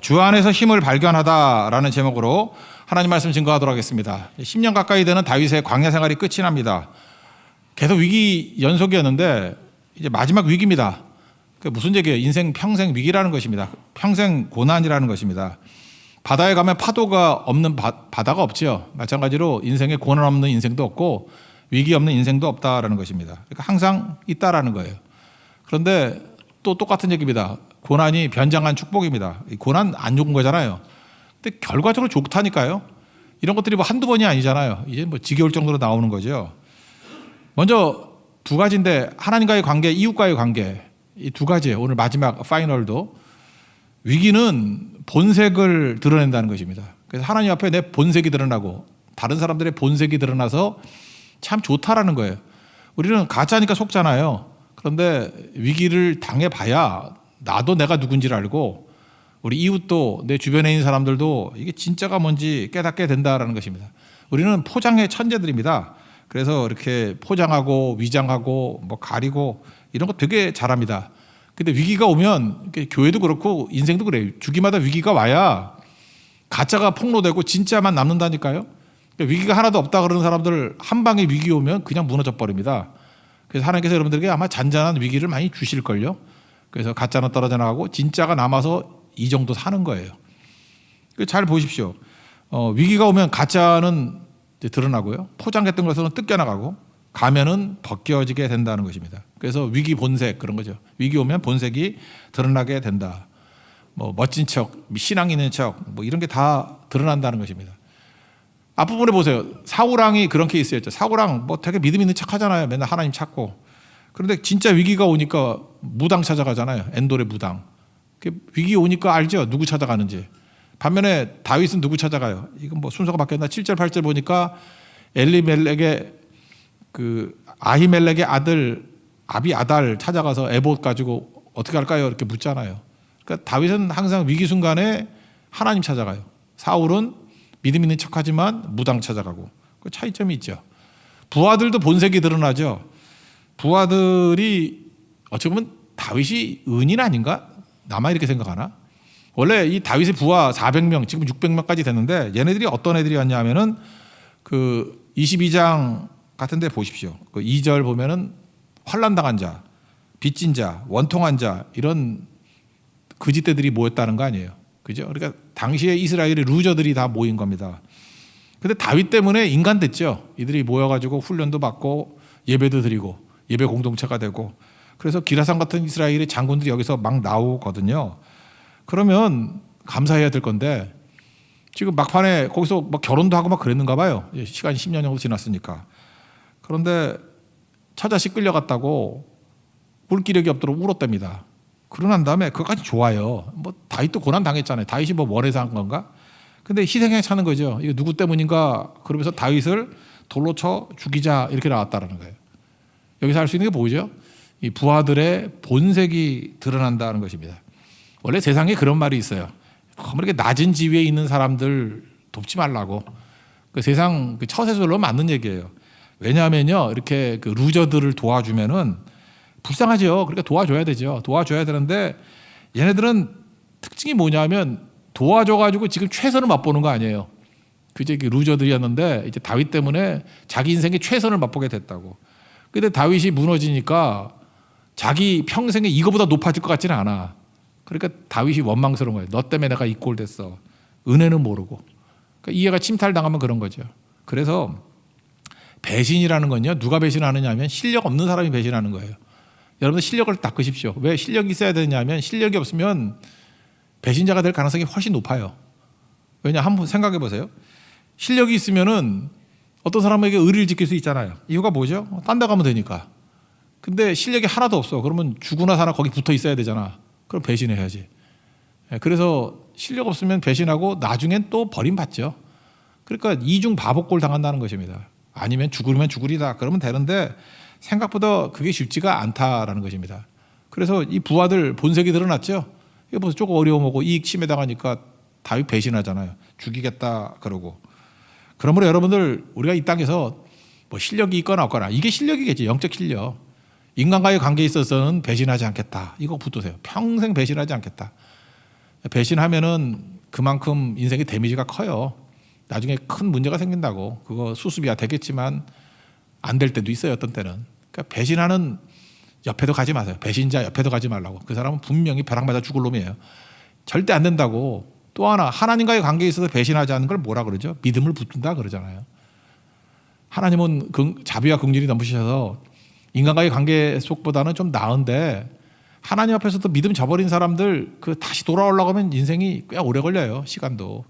주 안에서 힘을 발견하다라는 제목으로 하나님 말씀 증거하도록 하겠습니다. 10년 가까이 되는 다윗의 광야 생활이 끝이 납니다. 계속 위기 연속이었는데 이제 마지막 위기입니다. 무슨 얘기예요? 인생 평생 위기라는 것입니다. 평생 고난이라는 것입니다. 바다에 가면 파도가 없는 바다가 없죠. 마찬가지로 인생에 고난 없는 인생도 없고 위기 없는 인생도 없다라는 것입니다. 그러니까 항상 있다라는 거예요. 그런데 또 똑같은 얘기입니다. 고난이 변장한 축복입니다. 고난 안 좋은 거잖아요. 근데 결과적으로 좋다니까요. 이런 것들이 뭐 한두 번이 아니잖아요. 이제 뭐 지겨울 정도로 나오는 거죠. 먼저 두 가지인데 하나님과의 관계, 이웃과의 관계. 이 두 가지예요. 오늘 마지막 파이널도. 위기는 본색을 드러낸다는 것입니다. 그래서 하나님 앞에 내 본색이 드러나고 다른 사람들의 본색이 드러나서 참 좋다라는 거예요. 우리는 가짜니까 속잖아요. 그런데 위기를 당해봐야 나도 내가 누군지를 알고 우리 이웃도 내 주변에 있는 사람들도 이게 진짜가 뭔지 깨닫게 된다는 것입니다. 우리는 포장의 천재들입니다. 그래서 이렇게 포장하고 위장하고 뭐 가리고 이런 거 되게 잘합니다. 근데 위기가 오면 교회도 그렇고 인생도 그래요. 주기마다 위기가 와야 가짜가 폭로되고 진짜만 남는다니까요. 그러니까 위기가 하나도 없다 그러는 사람들 한 방에 위기 오면 그냥 무너져 버립니다. 그래서 하나님께서 여러분들에게 아마 잔잔한 위기를 많이 주실걸요. 그래서 가짜는 떨어져 나가고 진짜가 남아서 이 정도 사는 거예요. 잘 보십시오. 위기가 오면 가짜는 이제 드러나고요. 포장했던 것은 뜯겨나가고 가면은 벗겨지게 된다는 것입니다. 그래서 위기 본색 그런 거죠. 위기 오면 본색이 드러나게 된다. 뭐 멋진 척, 신앙 있는 척, 뭐 이런 게 다 드러난다는 것입니다. 앞부분에 보세요. 사울왕이 그런 케이스였죠. 사울왕 뭐 되게 믿음 있는 척 하잖아요. 맨날 하나님 찾고. 그런데 진짜 위기가 오니까 무당 찾아가잖아요. 엔돌의 무당. 위기 오니까 알죠. 누구 찾아가는지. 반면에 다윗은 누구 찾아가요? 이건 뭐 순서가 바뀌었나? 7절 8절 보니까 엘리멜렉의 아히멜렉의 아들 아비아달 찾아가서 에봇 가지고 어떻게 할까요? 이렇게 묻잖아요. 그러니까 다윗은 항상 위기 순간에 하나님 찾아가요. 사울은 믿음 있는 척하지만 무당 찾아가고 그 차이점이 있죠. 부하들도 본색이 드러나죠. 부하들이 어찌 보면 다윗이 은인 아닌가? 나만 이렇게 생각하나? 원래 이 다윗의 부하 400명, 지금 600명까지 됐는데 얘네들이 어떤 애들이었냐 하면은 그 22장 같은 데 보십시오. 그 2절 보면은 환난당한 자, 빚진 자, 원통한 자 이런 거짓대들이 모였다는 거 아니에요. 그죠? 그러니까 당시에 이스라엘의 루저들이 다 모인 겁니다. 근데 다윗 때문에 인간 됐죠. 이들이 모여가지고 훈련도 받고 예배도 드리고 예배 공동체가 되고 그래서 기라산 같은 이스라엘의 장군들이 여기서 막 나오거든요. 그러면 감사해야 될 건데 지금 막판에 거기서 막 결혼도 하고 막 그랬는가 봐요. 시간이 10년 정도 지났으니까. 그런데 처자식 끌려갔다고 물기력이 없도록 울었답니다. 그러고 난 다음에 그것까지 좋아요. 뭐 다윗도 고난 당했잖아요. 다윗이 뭐 원해서 한 건가? 근데 희생에 차는 거죠. 이거 누구 때문인가? 그러면서 다윗을 돌로 쳐 죽이자 이렇게 나왔다라는 거예요. 여기서 할 수 있는 게 뭐죠? 이 부하들의 본색이 드러난다는 것입니다. 원래 세상에 그런 말이 있어요. 너무 이렇게 낮은 지위에 있는 사람들 돕지 말라고. 그 세상 그 처세술로 맞는 얘기예요. 왜냐하면요, 이렇게 그 루저들을 도와주면은 불쌍하죠. 그러니까 도와줘야 되죠. 도와줘야 되는데 얘네들은 특징이 뭐냐면 도와줘가지고 지금 최선을 맛보는 거 아니에요. 그제 루저들이었는데 이제 다윗 때문에 자기 인생의 최선을 맛보게 됐다고. 근데 다윗이 무너지니까 자기 평생에 이거보다 높아질 것 같지는 않아. 그러니까 다윗이 원망스러운 거예요. 너 때문에 내가 이 꼴 됐어. 은혜는 모르고. 그러니까 이해가 침탈당하면 그런 거죠. 그래서 배신이라는 건요. 누가 배신하느냐 하면 실력 없는 사람이 배신하는 거예요. 여러분들 실력을 닦으십시오. 왜 실력이 있어야 되냐면 실력이 없으면 배신자가 될 가능성이 훨씬 높아요. 왜냐 한번 생각해 보세요. 실력이 있으면은 어떤 사람에게 의리를 지킬 수 있잖아요. 이유가 뭐죠? 딴 데 가면 되니까. 근데 실력이 하나도 없어. 그러면 죽으나 사나 거기 붙어 있어야 되잖아. 그럼 배신해야지. 그래서 실력 없으면 배신하고 나중엔 또 버림받죠. 그러니까 이중 바보꼴 당한다는 것입니다. 아니면 죽으면 죽으리다. 그러면 되는데 생각보다 그게 쉽지가 않다라는 것입니다. 그래서 이 부하들 본색이 드러났죠. 이게 벌써 조금 어려움하고 이익 침해당하니까 다윗 배신하잖아요. 죽이겠다 그러고. 그러므로 여러분들 우리가 이 땅에서 뭐 실력이 있거나 없거나 이게 실력이겠지. 영적 실력. 인간과의 관계에 있어서는 배신하지 않겠다. 이거 붙드세요. 평생 배신하지 않겠다. 배신하면은 그만큼 인생의 데미지가 커요. 나중에 큰 문제가 생긴다고. 그거 수습이야 되겠지만 안 될 때도 있어요. 어떤 때는. 그러니까 배신하는 옆에도 가지 마세요. 배신자 옆에도 가지 말라고. 그 사람은 분명히 벼락 맞아 죽을 놈이에요. 절대 안 된다고. 또 하나 하나님과의 관계에 있어서 배신하지 않는 걸 뭐라 그러죠? 믿음을 붙든다 그러잖아요. 하나님은 자비와 긍휼이 넘치셔서 인간과의 관계 속보다는 좀 나은데 하나님 앞에서도 믿음 저버린 사람들 다시 돌아오려고 하면 인생이 꽤 오래 걸려요. 시간도.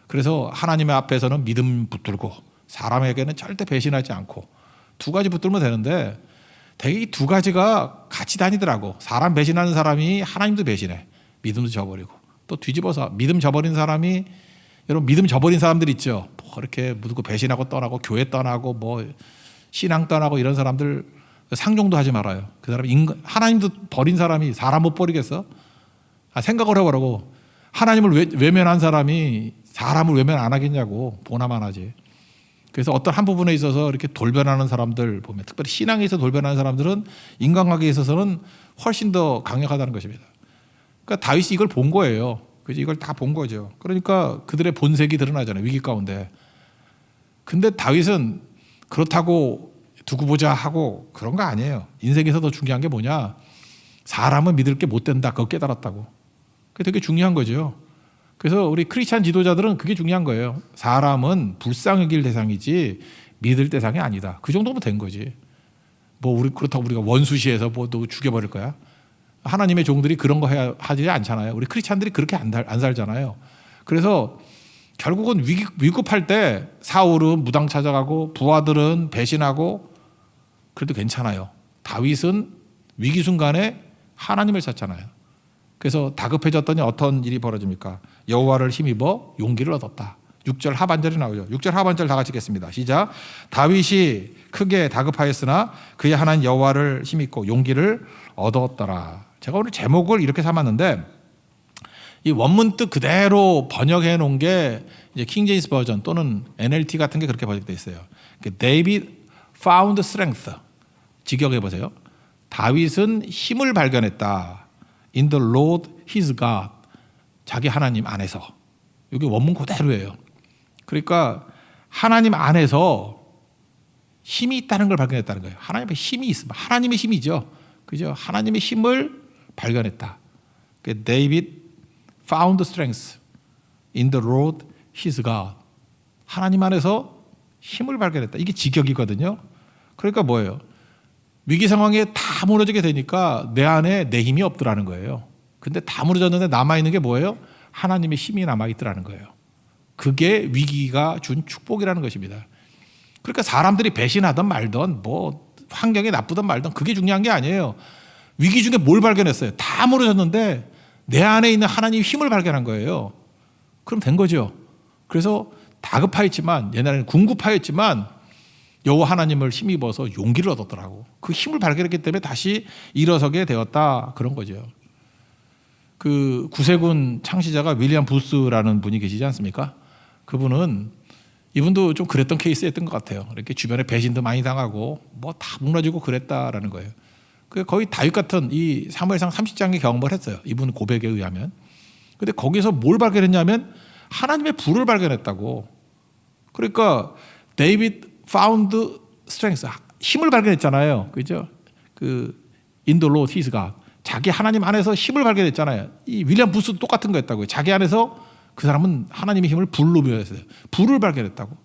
그래서 하나님의 앞에서는 믿음 붙들고 사람에게는 절대 배신하지 않고 두 가지 붙들면 되는데 되게 이 두 가지가 같이 다니더라고. 사람 배신하는 사람이 하나님도 배신해. 믿음도 저버리고 또 뒤집어서 믿음 저버린 사람이 여러분 믿음 저버린 사람들 있죠. 뭐 이렇게 누구 배신하고 떠나고 교회 떠나고 뭐 신앙 떠나고 이런 사람들 상종도 하지 말아요. 그 사람이 하나님도 버린 사람이 사람 못 버리겠어? 생각을 해보라고. 하나님을 외면한 사람이 사람을 외면 안 하겠냐고. 보나만 하지. 그래서 어떤 한 부분에 있어서 이렇게 돌변하는 사람들 보면 특별히 신앙에 있어서 돌변하는 사람들은 인간관계에 있어서는 훨씬 더 강력하다는 것입니다. 그러니까 다윗이 이걸 본 거예요. 그죠? 이걸 다 본 거죠. 그러니까 그들의 본색이 드러나잖아요. 위기 가운데. 근데 다윗은 그렇다고 두고 보자 하고 그런 거 아니에요. 인생에서 더 중요한 게 뭐냐? 사람은 믿을 게 못 된다. 그거 깨달았다고. 그게 되게 중요한 거죠. 그래서 우리 크리스찬 지도자들은 그게 중요한 거예요. 사람은 불쌍히 길 대상이지 믿을 대상이 아니다. 그 정도면 된 거지. 뭐 그렇다고 우리가 원수시해서 뭐 너 죽여버릴 거야? 하나님의 종들이 그런 거 해야 하지 않잖아요. 우리 크리스찬들이 그렇게 안 살잖아요. 그래서 결국은 위급할 때 사울은 무당 찾아가고 부하들은 배신하고 그래도 괜찮아요. 다윗은 위기 순간에 하나님을 찾잖아요. 그래서 다급해졌더니 어떤 일이 벌어집니까? 여호와를 힘입어 용기를 얻었다. 6절 하반절이 나오죠. 6절 하반절 다 같이 읽겠습니다. 시작. 다윗이 크게 다급하였으나 그의 하나님 여호와를 힘입고 용기를 얻었더라. 제가 오늘 제목을 이렇게 삼았는데 이 원문 뜻 그대로 번역해 놓은 게 이제 킹 제임스 버전 또는 NLT 같은 게 그렇게 번역되어 있어요. David found strength. 직역해 보세요. 다윗은 힘을 발견했다. In the Lord his God. 자기 하나님 안에서. 이게 원문 그대로예요. 그러니까 하나님 안에서 힘이 있다는 걸 발견했다는 거예요. 하나님의 힘이 있으면 하나님의 힘이죠. 그죠? 하나님의 힘을 발견했다. David found strength in the Lord his God. 하나님 안에서 힘을 발견했다. 이게 직역이거든요. 그러니까 뭐예요? 위기 상황에 다 무너지게 되니까 내 안에 내 힘이 없더라는 거예요. 근데 다 무너졌는데 남아있는 게 뭐예요? 하나님의 힘이 남아있더라는 거예요. 그게 위기가 준 축복이라는 것입니다. 그러니까 사람들이 배신하든 말든 뭐 환경이 나쁘든 말든 그게 중요한 게 아니에요. 위기 중에 뭘 발견했어요? 다 무너졌는데 내 안에 있는 하나님의 힘을 발견한 거예요. 그럼 된 거죠. 그래서 다급하였지만 옛날에는 궁급하였지만 여호와 하나님을 힘입어서 용기를 얻었더라고. 그 힘을 발견했기 때문에 다시 일어서게 되었다. 그런 거죠. 그 구세군 창시자가 윌리엄 부스라는 분이 계시지 않습니까? 그분은 이분도 좀 그랬던 케이스였던 것 같아요. 이렇게 주변에 배신도 많이 당하고 뭐 다 무너지고 그랬다라는 거예요. 거의 다윗 같은 이 사무엘상 30장의 경험을 했어요. 이분 고백에 의하면. 근데 거기서 뭘 발견했냐면 하나님의 불을 발견했다고. 그러니까 데이비드 found strength. 힘을 발견했잖아요. 그죠? In the Lord his God. 자기 하나님 안에서 힘을 발견했잖아요. 이 윌리엄 부스도 똑같은 거였다고요. 자기 안에서 그 사람은 하나님의 힘을 불로 표현했어요. 불을 발견했다고.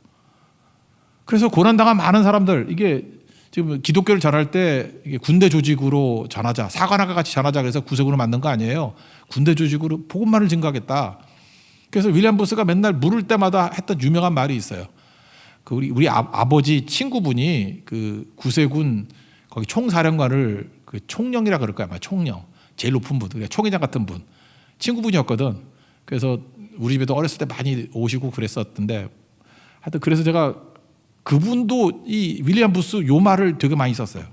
그래서 고난당한 많은 사람들, 이게 지금 기독교를 전할 때 이게 군대 조직으로 전하자, 사관학과 같이 전하자 그래서 구세군을 만든 거 아니에요. 군대 조직으로 복음만을 증거하겠다. 그래서 윌리엄 부스가 맨날 물을 때마다 했던 유명한 말이 있어요. 우리 아버지 친구분이 그 구세군 거기 총사령관을 그 총령이라 그럴 거야. 아마 총령. 제일 높은 분. 총회장 같은 분. 친구분이었거든. 그래서 우리 집에도 어렸을 때 많이 오시고 그랬었던데 하여튼 그래서 제가 그분도 이 윌리엄 부스 요 말을 되게 많이 썼어요.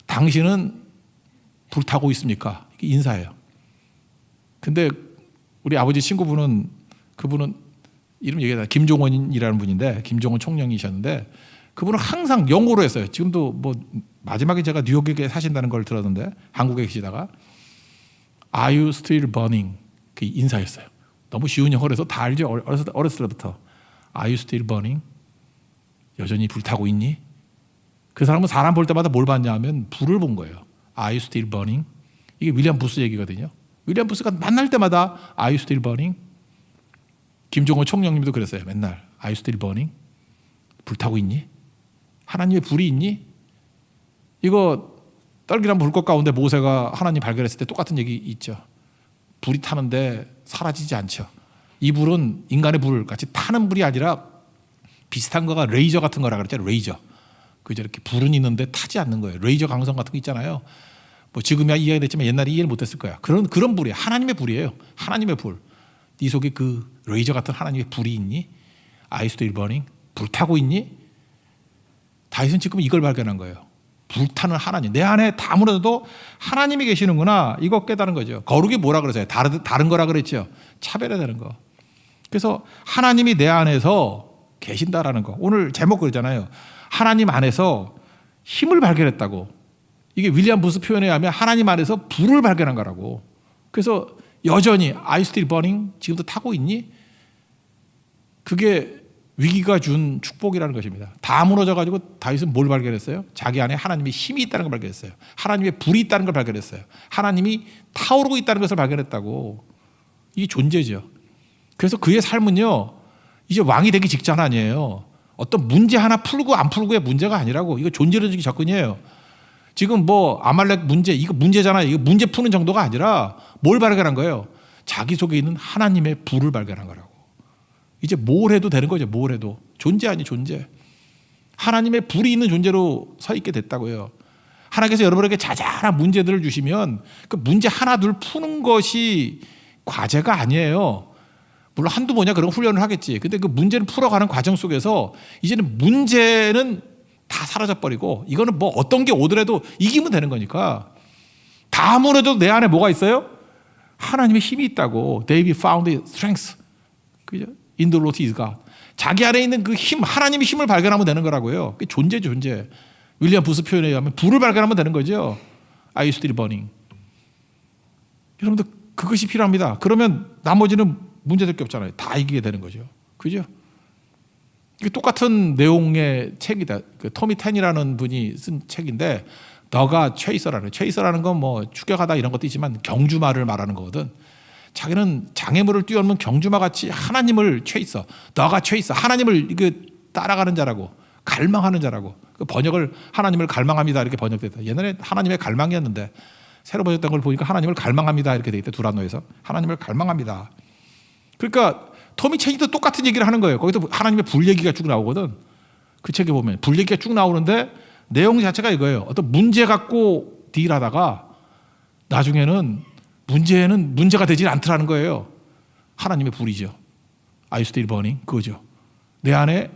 당신은 불타고 있습니까? 인사해요. 근데 우리 아버지 친구분은 그분은 이름 얘기하다 김종원이라는 분인데 김종원 총령이셨는데 그분은 항상 영어로 했어요. 지금도 뭐 마지막에 제가 뉴욕에 사신다는 걸 들었는데 한국에 계시다가 Are you still burning? 그 인사였어요. 너무 쉬운 영어라서 다 알죠. 어렸을 때부터. Are you still burning? 여전히 불타고 있니? 그 사람은 사람 볼 때마다 뭘 봤냐 하면 불을 본 거예요. Are you still burning? 이게 윌리엄 부스 얘기거든요. 윌리엄 부스가 만날 때마다 Are you still burning? 김종호 총령님도 그랬어요. 맨날 Are you still burning? 불타고 있니? 하나님의 불이 있니? 이거 떨기란 불꽃 가운데 모세가 하나님 발견했을 때 똑같은 얘기 있죠. 불이 타는데 사라지지 않죠. 이 불은 인간의 불 같이 타는 불이 아니라 비슷한 거가 레이저 같은 거라 그랬잖아요. 레이저. 그죠? 이렇게 불은 있는데 타지 않는 거예요. 레이저 강성 같은 거 있잖아요. 뭐 지금이야 이해가 됐지만 옛날에 이해를 못했을 거야. 그런 불이에요. 하나님의 불이에요. 하나님의 불. 네 속에 그 레이저 같은 하나님의 불이 있니? Are you still burning? 불타고 있니? 다윗은 지금 이걸 발견한 거예요. 불타는 하나님. 내 안에 아무래도 하나님이 계시는구나. 이거 깨달은 거죠. 거룩이 뭐라 그러세요? 다른 거라 그랬죠. 차별화되는 거. 그래서 하나님이 내 안에서 계신다라는 거. 오늘 제목 그러잖아요. 하나님 안에서 힘을 발견했다고. 이게 윌리엄 부스 표현에 의하면 하나님 안에서 불을 발견한 거라고. 그래서 여전히 Are you still burning? 지금도 타고 있니? 그게 위기가 준 축복이라는 것입니다. 다 무너져가지고 다윗은 뭘 발견했어요? 자기 안에 하나님의 힘이 있다는 걸 발견했어요. 하나님의 불이 있다는 걸 발견했어요. 하나님이 타오르고 있다는 것을 발견했다고. 이게 존재죠. 그래서 그의 삶은요, 이제 왕이 되기 직전 아니에요. 어떤 문제 하나 풀고 안 풀고의 문제가 아니라고. 이거 존재론적인 접근이에요. 지금 뭐 아말렉 문제, 이거 문제잖아요. 이거 문제 푸는 정도가 아니라 뭘 발견한 거예요? 자기 속에 있는 하나님의 불을 발견한 거라고. 이제 뭘 해도 되는 거죠. 뭘 해도. 존재 아니 존재. 하나님의 불이 있는 존재로 서 있게 됐다고요. 하나님께서 여러분에게 자잘한 문제들을 주시면 그 문제 하나 둘 푸는 것이 과제가 아니에요. 물론 한두 번이야 그런 훈련을 하겠지. 근데 그 문제를 풀어가는 과정 속에서 이제는 문제는 다 사라져버리고 이거는 뭐 어떤 게 오더라도 이기면 되는 거니까. 다 아무래도 내 안에 뭐가 있어요? 하나님의 힘이 있다고. David found strength. 그죠? In the Lord is God. 자기 안에 있는 그 힘, 하나님의 힘을 발견하면 되는 거라고요. 그게 존재죠, 존재. 윌리엄 부스 표현에 의하면 불을 발견하면 되는 거죠. Are you still burning? 여러분들 그것이 필요합니다. 그러면 나머지는 문제될 게 없잖아요. 다 이기게 되는 거죠. 그죠? 이게 똑같은 내용의 책이다. 그 토미 텐이라는 분이 쓴 책인데 너가 최이서라는 건 뭐 추격하다 이런 것도 있지만 경주마를 말하는 거거든. 자기는 장애물을 뛰어넘는 경주마 같이 하나님을 최있어. 너가 최있어. 하나님을 따라가는 자라고. 갈망하는 자라고. 그 번역을 하나님을 갈망합니다 이렇게 번역됐다. 옛날에 하나님의 갈망이었는데 새로 번역된 걸 보니까 하나님을 갈망합니다 이렇게 돼 있대. 두란노에서. 하나님을 갈망합니다. 그러니까 토미 체니도 똑같은 얘기를 하는 거예요. 거기서 하나님의 불 얘기가 쭉 나오거든. 그 책에 보면 불 얘기가 쭉 나오는데 내용 자체가 이거예요. 어떤 문제 갖고 딜하다가 나중에는 문제는 문제가 되지 않더라는 거예요. 하나님의 불이죠. Are you still burning? 그거죠. 내 안에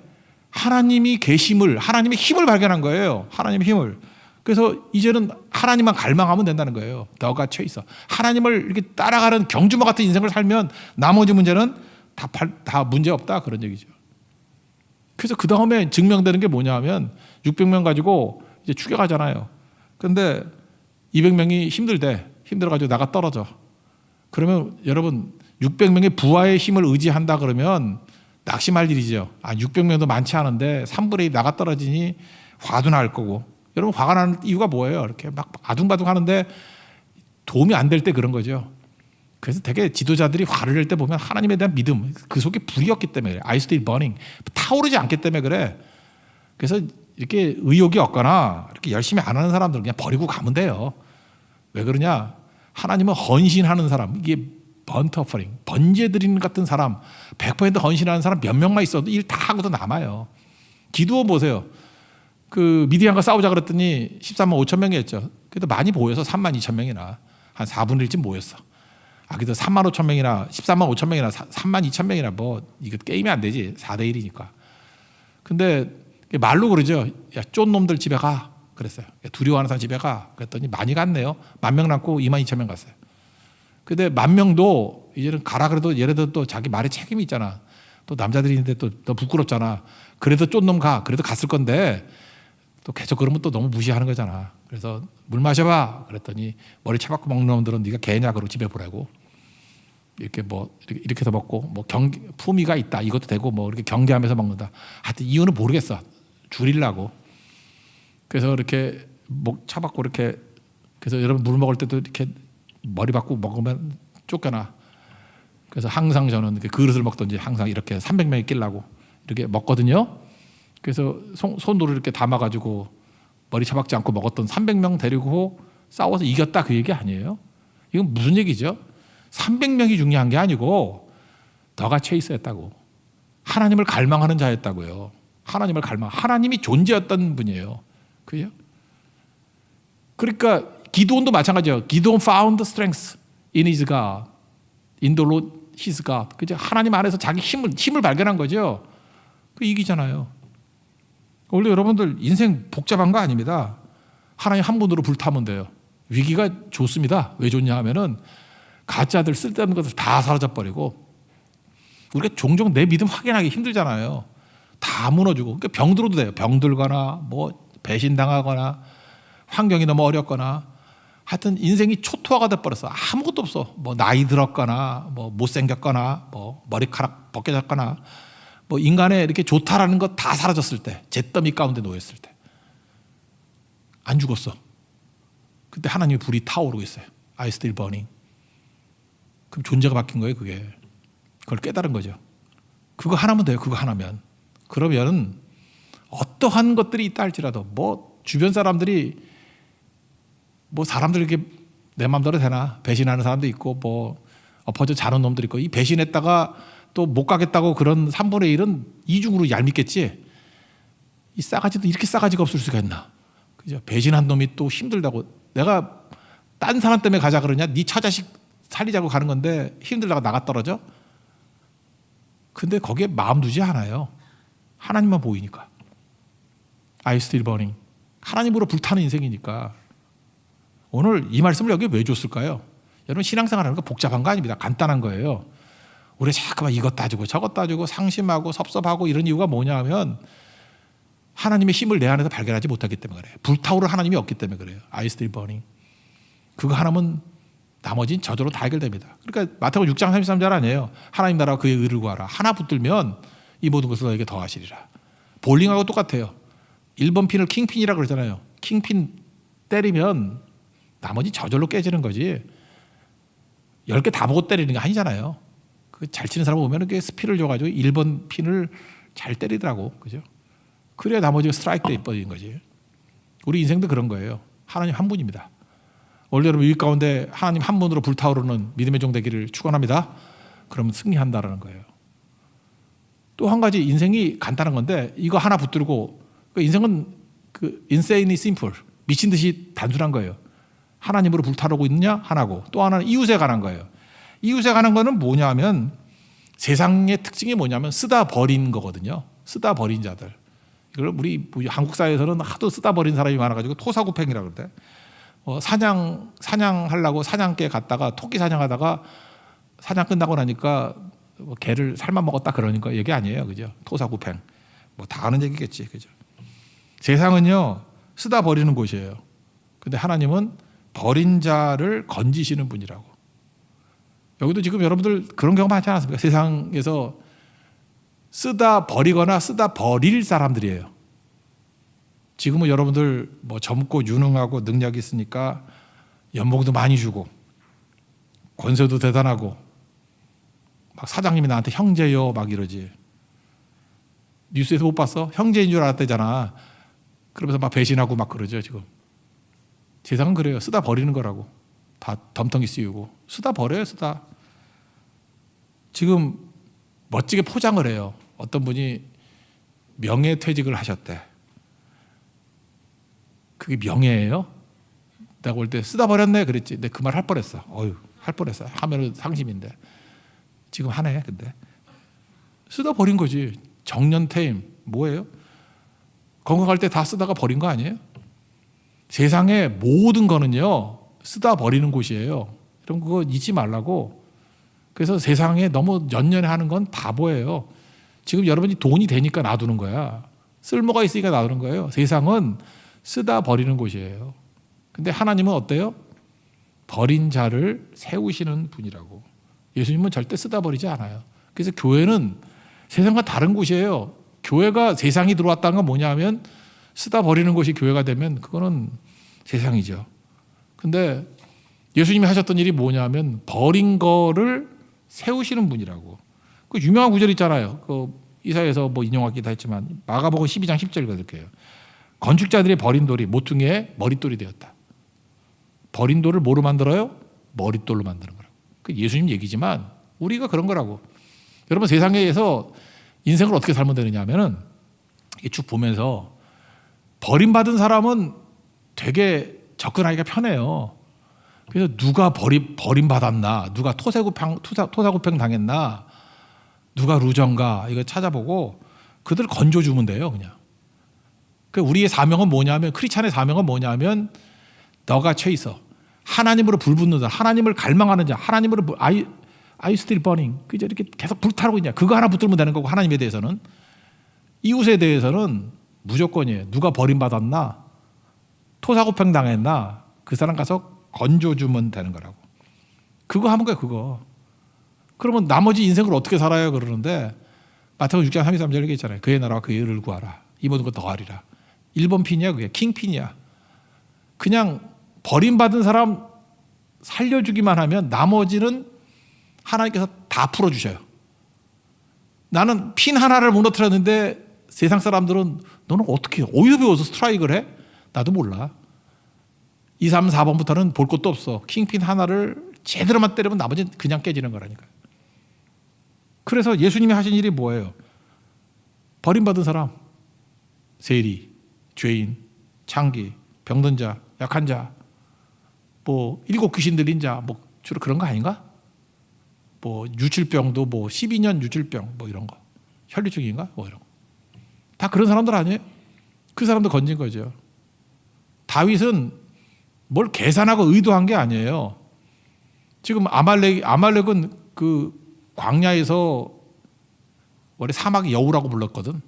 하나님이 계심을, 하나님의 힘을 발견한 거예요. 하나님의 힘을. 그래서 이제는 하나님만 갈망하면 된다는 거예요. 너가 최 있어. 하나님을 이렇게 따라가는 경주마 같은 인생을 살면 나머지 문제는 다 문제 없다 그런 얘기죠. 그래서 그 다음에 증명되는 게 뭐냐 하면 600명 가지고 이제 추격하잖아요. 그런데 200명이 힘들어가지고 나가 떨어져. 그러면 여러분 600명의 부하의 힘을 의지한다 그러면 낙심할 일이죠. 600명도 많지 않은데 3분의 1 나가 떨어지니 화도 날 거고. 여러분 화가 나는 이유가 뭐예요? 이렇게 막 아둥바둥 하는데 도움이 안 될 때 그런 거죠. 그래서 되게 지도자들이 화를 낼 때 보면 하나님에 대한 믿음, 그 속에 불이었기 때문에 그래. I still burning. 타오르지 않기 때문에 그래. 그래서 이렇게 의욕이 없거나 이렇게 열심히 안 하는 사람들은 그냥 버리고 가면 돼요. 왜 그러냐? 하나님은 헌신하는 사람, 이게 번트 오퍼링, 번제 드리는 같은 사람, 100% 헌신하는 사람 몇 명만 있어도 일 다 하고도 남아요. 기도원 보세요. 그 미디안과 싸우자 그랬더니 13만 5천 명이었죠. 그래도 많이 모여서 3만 2천 명이나 한 4분의 1쯤 모였어. 그래도 3만 5천 명이나 13만 5천 명이나 3만 2천 명이나 뭐 이거 게임이 안 되지. 4대 1이니까. 근데 말로 그러죠. 야, 쫀 놈들 집에 가. 그랬어요. 두려워하는 사람 집에 가. 그랬더니 많이 갔네요. 10,000명 남고 2만 2천 명 갔어요. 근데 10,000명도 이제는 가라 그래도 얘네들 또 자기 말에 책임이 있잖아. 또 남자들이 있는데 또 너 부끄럽잖아. 그래도 쫀놈 가. 그래도 갔을 건데 또 계속 그러면 또 너무 무시하는 거잖아. 그래서 물 마셔봐. 그랬더니 머리 쳐박고 먹는 놈들은 네가 개냐 그러고 집에 보라고. 이렇게 뭐 이렇게 해서 먹고 뭐 품위가 있다 이것도 되고 뭐 이렇게 경계하면서 먹는다. 하여튼 이유는 모르겠어. 줄이려고. 그래서 이렇게 목 차박고 이렇게 그래서 여러분 물 먹을 때도 이렇게 머리 박고 먹으면 쫓겨나. 그래서 항상 저는 이렇게 그릇을 먹든지 항상 이렇게 300명이 끼려고 이렇게 먹거든요. 그래서 손으로 이렇게 담아가지고 머리 차박지 않고 먹었던 300명 데리고 싸워서 이겼다 그 얘기 아니에요. 이건 무슨 얘기죠? 300명이 중요한 게 아니고 너가 체이스였다고. 하나님을 갈망하는 자였다고요. 하나님을 하나님이 존재였던 분이에요. 그죠? 그러니까 기드온도 마찬가지예요. 기드온 found strength in his God, in the Lord his God. 그죠? 하나님 안에서 자기 힘을 발견한 거죠. 그 이기잖아요. 원래 여러분들 인생 복잡한 거 아닙니다. 하나님 한 분으로 불타면 돼요. 위기가 좋습니다. 왜 좋냐 하면은 가짜들 쓸데없는 것들 다 사라져버리고 우리가 종종 내 믿음 확인하기 힘들잖아요. 다 무너지고. 그러니까 병들어도 돼요. 병들거나 뭐 배신당하거나 환경이 너무 어렵거나 하여튼 인생이 초토화가 돼버렸어. 아무것도 없어. 뭐 나이 들었거나 뭐 못생겼거나 뭐 머리카락 벗겨졌거나 뭐 인간의 이렇게 좋다라는 것 다 사라졌을 때, 잿더미 가운데 놓였을 때 안 죽었어. 그때 하나님의 불이 타오르고 있어요. I still burning. 그럼 존재가 바뀐 거예요. 그걸 깨달은 거죠. 그거 하나면 돼요. 그거 하나면. 그러면 어떠한 것들이 있다 할지라도 뭐 주변 사람들이 뭐 사람들 이렇게 내 마음대로 되나 배신하는 사람도 있고 뭐 엎어져 자는 놈들 있고 이 배신했다가 또 못 가겠다고 그런 3분의 1은 이중으로 얄밉겠지. 이 싸가지도 이렇게 싸가지가 없을 수가 있나. 그죠? 배신한 놈이 또 힘들다고 내가 딴 사람 때문에 가자 그러냐? 네 처자식 살리자고 가는 건데 힘들다가 나가 떨어져? 근데 거기에 마음 두지 않아요. 하나님만 보이니까. I still burning. 하나님으로 불타는 인생이니까. 오늘 이 말씀을 여기 왜 줬을까요? 여러분 신앙생활하는 거 복잡한 거 아닙니다. 간단한 거예요. 우리 자꾸만 이것 따지고 저것 따지고 상심하고 섭섭하고 이런 이유가 뭐냐 하면 하나님의 힘을 내 안에서 발견하지 못하기 때문에 그래요. 불타오르는 하나님이 없기 때문에 그래요. I still burning. 그거 하나면 나머지는 저절로 다 해결됩니다. 그러니까 마태복음 6장 33절 아니에요. 하나님 나라와 그의 의를 구하라. 하나 붙들면 이 모든 것을 너에게 더하시리라. 볼링하고 똑같아요. 1번 핀을 킹핀이라고 그러잖아요. 킹핀 때리면 나머지 저절로 깨지는 거지 10개 다 보고 때리는 게 아니잖아요. 그 잘 치는 사람 보면 그게 스피를 줘가지고 1번 핀을 잘 때리더라고. 그죠? 그래야 나머지가 스트라이크 돼 버리는 거지. 우리 인생도 그런 거예요. 하나님 한 분입니다. 원래 여러분 이 가운데 하나님 한 분으로 불타오르는 믿음의 종 되기를 축원합니다. 그러면 승리한다라는 거예요. 또 한 가지 인생이 간단한 건데 이거 하나 붙들고 인생은 그 insanely simple 미친 듯이 단순한 거예요. 하나님으로 불타오르고 있느냐 하나고 또 하나는 이웃에 관한 거예요. 이웃에 관한 거는 뭐냐면 세상의 특징이 뭐냐면 쓰다 버린 거거든요. 쓰다 버린 자들. 이걸 우리 한국 사회에서는 하도 쓰다 버린 사람이 많아가지고 토사구팽이라고 그러대. 사냥하려고 사냥개 갔다가 토끼 사냥하다가 사냥 끝나고 나니까 뭐 개를 삶아 먹었다 그러니까 얘기 아니에요, 그죠? 토사구팽 뭐 다 아는 얘기겠지, 그죠? 세상은요 쓰다 버리는 곳이에요. 근데 하나님은 버린 자를 건지시는 분이라고. 여기도 지금 여러분들 그런 경험 많지 않았습니까? 세상에서 쓰다 버리거나 쓰다 버릴 사람들이에요. 지금은 여러분들 뭐 젊고 유능하고 능력이 있으니까 연봉도 많이 주고 권세도 대단하고 막 사장님이 나한테 형제요 막 이러지. 뉴스에서 못 봤어? 형제인 줄 알았대잖아. 그러면서 막 배신하고 막 그러죠 지금. 세상은 그래요. 쓰다 버리는 거라고. 다 덤텅이 씌우고 쓰다 버려요. 쓰다. 지금 멋지게 포장을 해요. 어떤 분이 명예퇴직을 하셨대. 그게 명예예요? 내가 볼 때 쓰다 버렸네 그랬지. 근데 그 말 할 뻔했어. 할 뻔했어. 하면은 상심인데. 지금 하네. 근데 쓰다 버린 거지. 정년퇴임 뭐예요? 건강할 때 다 쓰다가 버린 거 아니에요? 세상의 모든 거는요 쓰다 버리는 곳이에요. 그럼 그거 잊지 말라고. 그래서 세상에 너무 연연하는 건 바보예요. 지금 여러분이 돈이 되니까 놔두는 거야. 쓸모가 있으니까 놔두는 거예요. 세상은 쓰다 버리는 곳이에요. 근데 하나님은 어때요? 버린 자를 세우시는 분이라고. 예수님은 절대 쓰다 버리지 않아요. 그래서 교회는 세상과 다른 곳이에요. 교회가 세상이 들어왔다는 건 뭐냐면 쓰다 버리는 것이 교회가 되면 그거는 세상이죠. 근데 예수님이 하셨던 일이 뭐냐면 버린 거를 세우시는 분이라고. 그 유명한 구절 있잖아요. 그 이사야에서 뭐 인용하기도 했지만 마가복음 12장 10절 그렇게 해요. 건축자들이 버린 돌이 모퉁이에 머릿돌이 되었다. 버린 돌을 뭐로 만들어요? 머릿돌로 만드는 거라고. 그 예수님 얘기지만 우리가 그런 거라고. 여러분 세상에서 인생을 어떻게 살면 되느냐 하면은 쭉 보면서 버림받은 사람은 되게 접근하기가 편해요. 그래서 누가 버림받았나, 누가 토사구팽 당했나, 누가 루저인가 이거 찾아보고 그들 건져주면 돼요, 그냥. 그 우리의 사명은 뭐냐면 크리스찬의 사명은 뭐냐면 너가 처 있어. 하나님으로 불붙는 자, 하나님을 갈망하는 자, 하나님으로 I still burning. 그저 이렇게 계속 불타고 있냐. 그거 하나 붙들면 되는 거고 하나님에 대해서는 이웃에 대해서는 무조건이에요. 누가 버림받았나, 토사구팽 당했나 그 사람 가서 건져주면 되는 거라고. 그거 하면 거야 그거. 그러면 나머지 인생을 어떻게 살아요 그러는데 마태복음 6장 33절 이렇게 있잖아요. 그의 나라와 그의 의를 구하라. 이 모든 것 더하리라. 1번 핀이야 그게. 킹핀이야. 그냥 버림받은 사람 살려주기만 하면 나머지는 하나님께서 다 풀어주셔요. 나는 핀 하나를 무너뜨렸는데 세상 사람들은 너는 어떻게 어디서 배워서 스트라이크를 해? 나도 몰라. 2, 3, 4번부터는 볼 것도 없어. 킹핀 하나를 제대로만 때리면 나머지는 그냥 깨지는 거라니까요. 그래서 예수님이 하신 일이 뭐예요? 버림받은 사람, 세리, 죄인, 창기, 병든 자, 약한 자, 뭐 7 귀신 들린 자, 뭐 주로 그런 거 아닌가? 뭐 유출병도 뭐 12년 유출병 뭐 이런 거, 혈류증인가? 뭐 이런 거. 다 그런 사람들 아니에요? 그 사람도 건진 거죠. 다윗은 뭘 계산하고 의도한 게 아니에요. 지금 아말렉은 그 광야에서 원래 사막의 여우라고 불렀거든.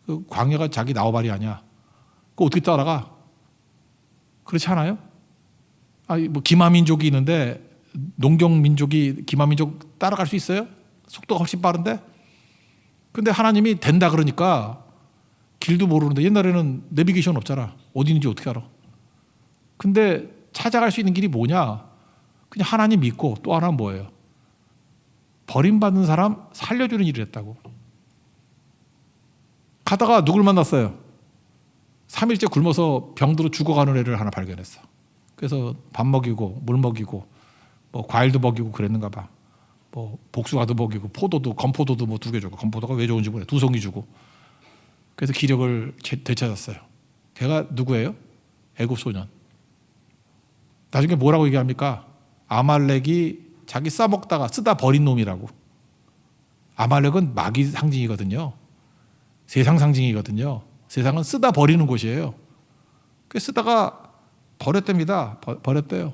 그 광야가 자기 나오발이 아니야. 그거 어떻게 따라가? 그렇지 않아요? 뭐 기마민족이 있는데 농경민족이 기마민족 따라갈 수 있어요? 속도가 훨씬 빠른데? 근데 하나님이 된다 그러니까 길도 모르는데 옛날에는 내비게이션 없잖아. 어디 있는지 어떻게 알아? 근데 찾아갈 수 있는 길이 뭐냐? 그냥 하나님 믿고 또 하나는 뭐예요? 버림받는 사람 살려주는 일을 했다고. 가다가 누굴 만났어요? 3일째 굶어서 병들어 죽어가는 애를 하나 발견했어. 그래서 밥 먹이고 물 먹이고 뭐 과일도 먹이고 그랬는가 봐. 뭐 복숭아도 먹이고 포도도 건포도도 뭐 2개 주고 건포도가 왜 좋은지 모르겠어. 2송이 주고. 그래서 기력을 되찾았어요. 걔가 누구예요? 애굽 소년. 나중에 뭐라고 얘기합니까? 아말렉이 자기 싸먹다가 쓰다 버린 놈이라고. 아말렉은 마귀 상징이거든요. 세상 상징이거든요. 세상은 쓰다 버리는 곳이에요. 그 쓰다가 버렸답니다. 버렸대요.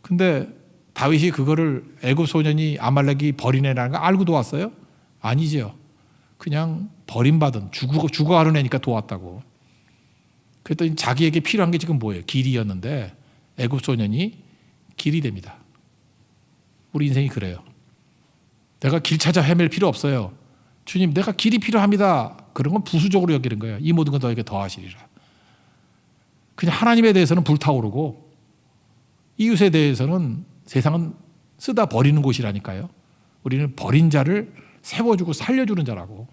근데 다윗이 그거를 애굽 소년이 아말렉이 버린 애라는 거 알고 도왔어요? 아니죠. 그냥 버림받은 죽어가는 애니까 도왔다고. 그랬더니 자기에게 필요한 게 지금 뭐예요? 길이었는데 애굽 소년이 길이 됩니다. 우리 인생이 그래요. 내가 길 찾아 헤맬 필요 없어요. 주님, 내가 길이 필요합니다. 그런 건 부수적으로 여기는 거예요. 이 모든 건 너에게 더하시리라. 그냥 하나님에 대해서는 불타오르고 이웃에 대해서는 세상은 쓰다 버리는 곳이라니까요. 우리는 버린 자를 세워주고 살려주는 자라고.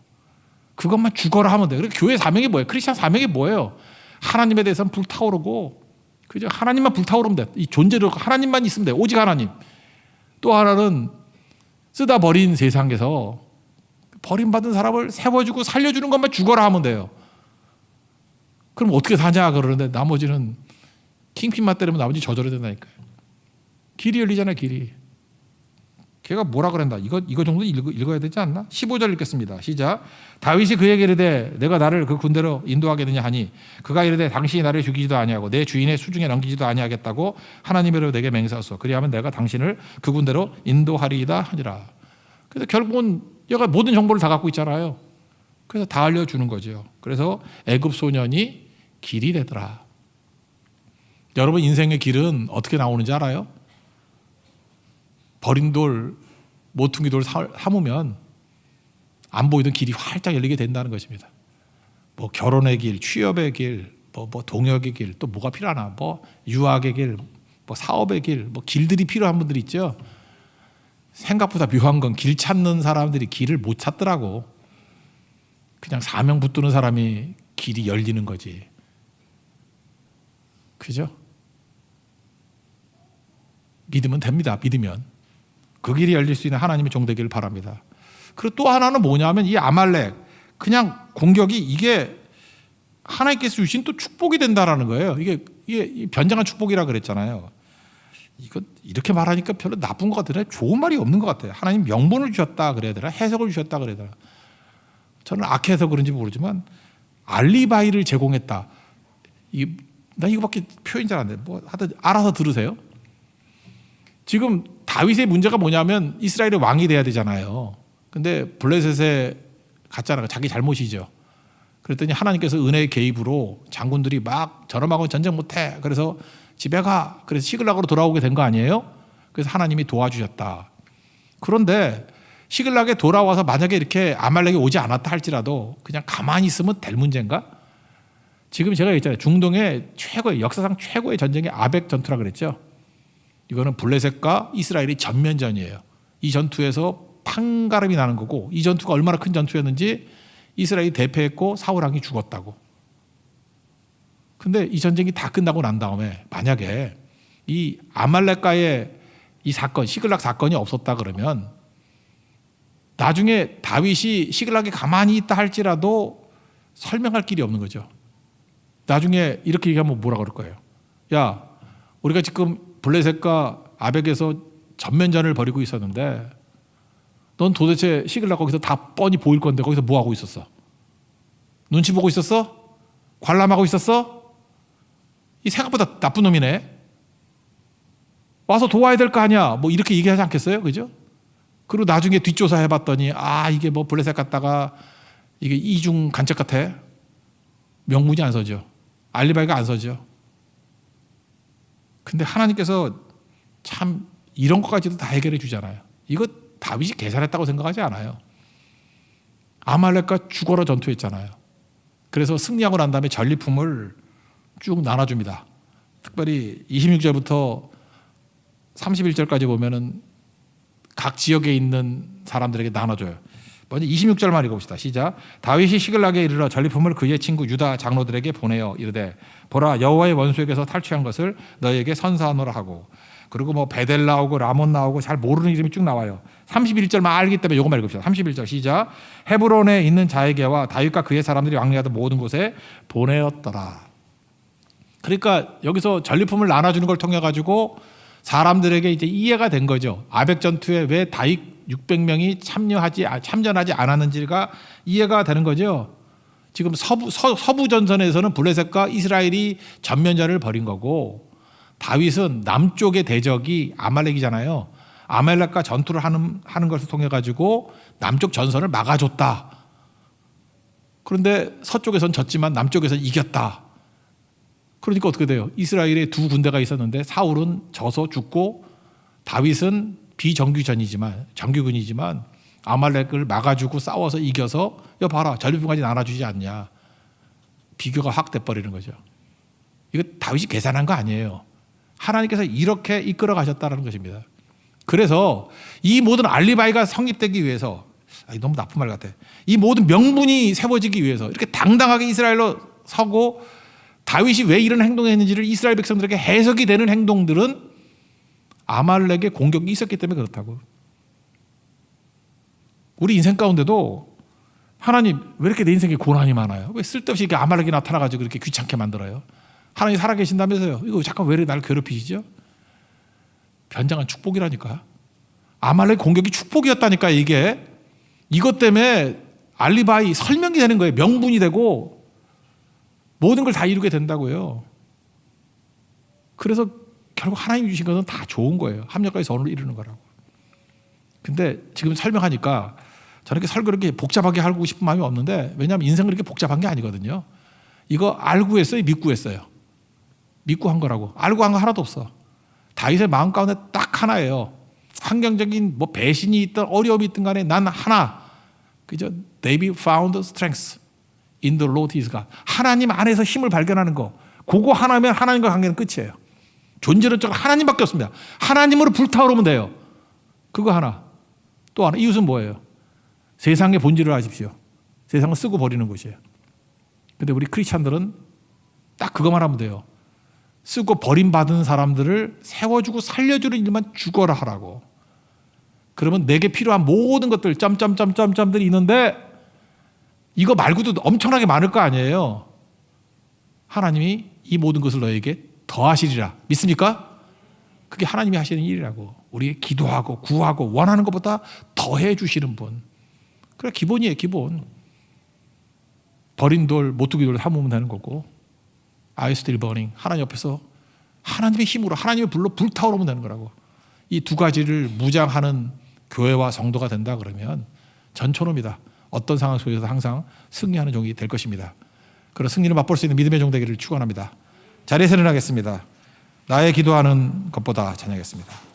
그것만 죽어라 하면 돼요. 교회 사명이 뭐예요? 크리스찬 사명이 뭐예요? 하나님에 대해서는 불타오르고 그저 하나님만 불타오르면 돼. 이 존재로 하나님만 있으면 돼. 오직 하나님. 또 하나는 쓰다 버린 세상에서 버림받은 사람을 세워주고 살려주는 것만 죽어라 하면 돼요. 그럼 어떻게 사냐 그러는데 나머지는 킹핀만 때리면 나머지 저절로 된다니까요. 길이 열리잖아요. 길이. 걔가 뭐라 그랬나? 이거 정도 읽어야 되지 않나? 15절 읽겠습니다. 시작. 다윗이 그에게 이르되 내가 나를 그 군대로 인도하겠느냐 하니 그가 이르되 당신이 나를 죽이지도 아니하고 내 주인의 수중에 넘기지도 아니하겠다고 하나님으로 내게 맹세하소. 그리하면 내가 당신을 그 군대로 인도하리이다 하니라. 그래서 결국은 얘가 모든 정보를 다 갖고 있잖아요. 그래서 다 알려주는 거죠. 그래서 애굽 소년이 길이 되더라. 여러분 인생의 길은 어떻게 나오는지 알아요? 버린 돌 모퉁이돌을 삼으면 안 보이던 길이 활짝 열리게 된다는 것입니다. 뭐 결혼의 길, 취업의 길, 뭐 동역의 길, 또 뭐가 필요하나, 뭐 유학의 길, 뭐 사업의 길, 뭐 길들이 필요한 분들 있죠. 생각보다 묘한 건 길 찾는 사람들이 길을 못 찾더라고. 그냥 사명 붙드는 사람이 길이 열리는 거지. 그죠? 믿으면 됩니다. 믿으면. 그 길이 열릴 수 있는 하나님의 종 되기를 바랍니다. 그리고 또 하나는 뭐냐면 이 아말렉 그냥 공격이 이게 하나님께서 주신 또 축복이 된다라는 거예요. 이게 변장한 축복이라 그랬잖아요. 이거 이렇게 말하니까 별로 나쁜 것 같아요. 좋은 말이 없는 것 같아요. 하나님 명분을 주셨다 그래야 되나, 해석을 주셨다 그래야 되나. 저는 악해서 그런지 모르지만 알리바이를 제공했다. 나 이거밖에 표현이 잘 안 돼. 뭐 하여튼 알아서 들으세요. 지금 다윗의 문제가 뭐냐면 이스라엘의 왕이 돼야 되잖아요. 근데 블레셋에 갔잖아요. 자기 잘못이죠. 그랬더니 하나님께서 은혜의 개입으로 장군들이 막 저놈하고 전쟁 못해. 그래서 집에 가. 그래서 시글락으로 돌아오게 된 거 아니에요? 그래서 하나님이 도와주셨다. 그런데 시글락에 돌아와서 만약에 이렇게 아말렉이 오지 않았다 할지라도 그냥 가만히 있으면 될 문제인가? 지금 제가 얘기했잖아요. 중동의 역사상 최고의 전쟁이 아벡 전투라 그랬죠. 이거는 블레셋과 이스라엘이 전면전이에요. 이 전투에서 판가름이 나는 거고, 이 전투가 얼마나 큰 전투였는지 이스라엘이 대패했고 사울 왕이 죽었다고. 근데 이 전쟁이 다 끝나고 난 다음에 만약에 이 아말렉과의 이 사건, 시글락 사건이 없었다 그러면 나중에 다윗이 시글락에 가만히 있다 할지라도 설명할 길이 없는 거죠. 나중에 이렇게 얘기하면 뭐라 그럴 거예요? 야, 우리가 지금 블레셋과 아벡에서 전면전을 벌이고 있었는데 넌 도대체 시글락 거기서 다 뻔히 보일 건데 거기서 뭐 하고 있었어? 눈치 보고 있었어? 관람하고 있었어? 이 생각보다 나쁜 놈이네. 와서 도와야 될 거 아니야. 뭐 이렇게 얘기하지 않겠어요? 그죠? 그리고 나중에 뒷조사 해봤더니 이게 뭐 블레셋 갔다가 이게 이중 간첩 같아. 명분이 안 서죠. 알리바이가 안 서죠. 근데 하나님께서 참 이런 것까지도 다 해결해 주잖아요. 이거 다윗이 계산했다고 생각하지 않아요. 아말렉과 죽어라 전투했잖아요. 그래서 승리하고 난 다음에 전리품을 쭉 나눠줍니다. 특별히 26절부터 31절까지 보면은 각 지역에 있는 사람들에게 나눠줘요. 먼저 26절만 읽어봅시다. 시작. 다윗이 시글락에 이르러 전리품을 그의 친구 유다 장로들에게 보내어 이르되 보라 여호와의 원수에게서 탈취한 것을 너희에게 선사하노라 하고, 그리고 뭐 베델 나오고 라몬 나오고 잘 모르는 이름이 쭉 나와요. 31절만 알기 때문에 이것만 읽읍시다. 31절 시작. 헤브론에 있는 자에게와 다윗과 그의 사람들이 왕래하던 모든 곳에 보내었더라. 그러니까 여기서 전리품을 나눠주는 걸 통해 가지고 사람들에게 이제 이해가 된 거죠. 아벡 전투에 왜 다윗 600명이 참전하지 않았는지가 이해가 되는 거죠. 지금 서부 전선에서는 블레셋과 이스라엘이 전면전을 벌인 거고, 다윗은 남쪽의 대적이 아말렉이잖아요. 아말렉과 전투를 하는 것을 통해 가지고 남쪽 전선을 막아줬다. 그런데 서쪽에서는 졌지만 남쪽에서는 이겼다. 그러니까 어떻게 돼요? 이스라엘에 두 군대가 있었는데 사울은 져서 죽고 다윗은 정규군이지만 아말렉을 막아주고 싸워서 이겨서 야 봐라 전리품까지 나눠주지 않냐. 비교가 확 돼버리는 거죠. 이거 다윗이 계산한 거 아니에요. 하나님께서 이렇게 이끌어 가셨다는 것입니다. 그래서 이 모든 알리바이가 성립되기 위해서, 너무 나쁜 말 같아. 이 모든 명분이 세워지기 위해서 이렇게 당당하게 이스라엘로 서고 다윗이 왜 이런 행동을 했는지를 이스라엘 백성들에게 해석이 되는 행동들은 아말렉의 공격이 있었기 때문에 그렇다고. 우리 인생 가운데도 하나님 왜 이렇게 내 인생에 고난이 많아요? 왜 쓸데없이 이렇게 아말렉이 나타나가지고 이렇게 귀찮게 만들어요? 하나님 살아계신다면서요. 이거 잠깐 왜 나를 괴롭히시죠? 변장한 축복이라니까. 아말렉 공격이 축복이었다니까. 이게 이것 때문에 알리바이 설명이 되는 거예요. 명분이 되고 모든 걸 다 이루게 된다고요. 그래서 결국 하나님 주신 것은 다 좋은 거예요. 합력과의 선을 이루는 거라고. 근데 지금 설명하니까 저렇게 설교를 이렇게 복잡하게 하고 싶은 마음이 없는데, 왜냐하면 인생은 그렇게 복잡한 게 아니거든요. 이거 알고 했어요? 믿고 했어요? 믿고 한 거라고. 알고 한 거 하나도 없어. 다윗의 마음 가운데 딱 하나예요. 환경적인 뭐 배신이 있든 어려움이 있든 간에 난 하나. 그죠? David found strength in the Lord his God. 하나님 안에서 힘을 발견하는 거. 그거 하나면 하나님과 관계는 끝이에요. 존재론적으로 하나님밖에 없습니다. 하나님으로 불타오르면 돼요. 그거 하나. 또 하나. 이웃은 뭐예요? 세상의 본질을 아십시오. 세상은 쓰고 버리는 곳이에요. 근데 우리 크리스찬들은 딱 그것만 하면 돼요. 쓰고 버림받은 사람들을 세워주고 살려주는 일만 죽어라 하라고. 그러면 내게 필요한 모든 것들 점점점점점들이 있는데 이거 말고도 엄청나게 많을 거 아니에요. 하나님이 이 모든 것을 너에게 더하시리라. 믿습니까? 그게 하나님이 하시는 일이라고. 우리가 기도하고 구하고 원하는 것보다 더해 주시는 분. 그래 기본이에요. 기본. 버린 돌 모퉁이 돌 삼으면 되는 거고 I still burning. 하나님 옆에서 하나님의 힘으로 하나님의 불로 불타오르면 되는 거라고. 이 두 가지를 무장하는 교회와 성도가 된다 그러면 전초놈이다. 어떤 상황 속에서 항상 승리하는 종이 될 것입니다. 그런 승리를 맛볼 수 있는 믿음의 종 되기를 축원합니다. 자리에서 일어나겠습니다. 나의 기도하는 것보다 찬양하겠습니다.